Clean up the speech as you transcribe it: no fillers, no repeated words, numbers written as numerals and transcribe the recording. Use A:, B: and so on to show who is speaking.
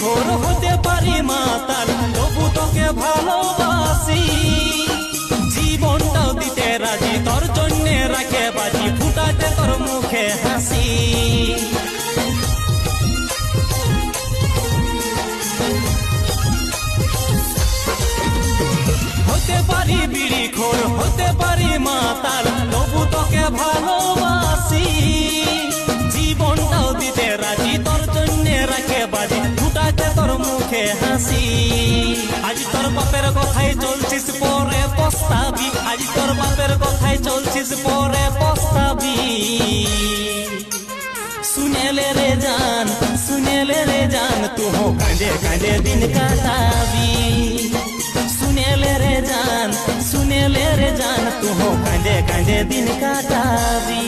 A: খোর হতে পারি মাতাল তবু তোকে ভালোবাসি জীবনটাও দিতে রাজি তোর জন্য রাখে বাজি ফুটাতে তোর মুখে হাসি হতে পারি বিড়ি খোর হতে পারি মাতাল তবু তোকে ভালোবাসি জীবনটাও দিতে রাজি তোর জন্য রাখে বাজি ফুটাতে তোর মুখে হাসি আজ তোর বাপের কথাই চলছিস পরে পস্তাবি আজ তোর বাপের কথাই চলছিস পরে পস্তাবি सुनेले रे जान तू हो कांदे कांदे दिन काटाबी सुनेले रे जान तू हो कांदे कांदे दिन काटाबी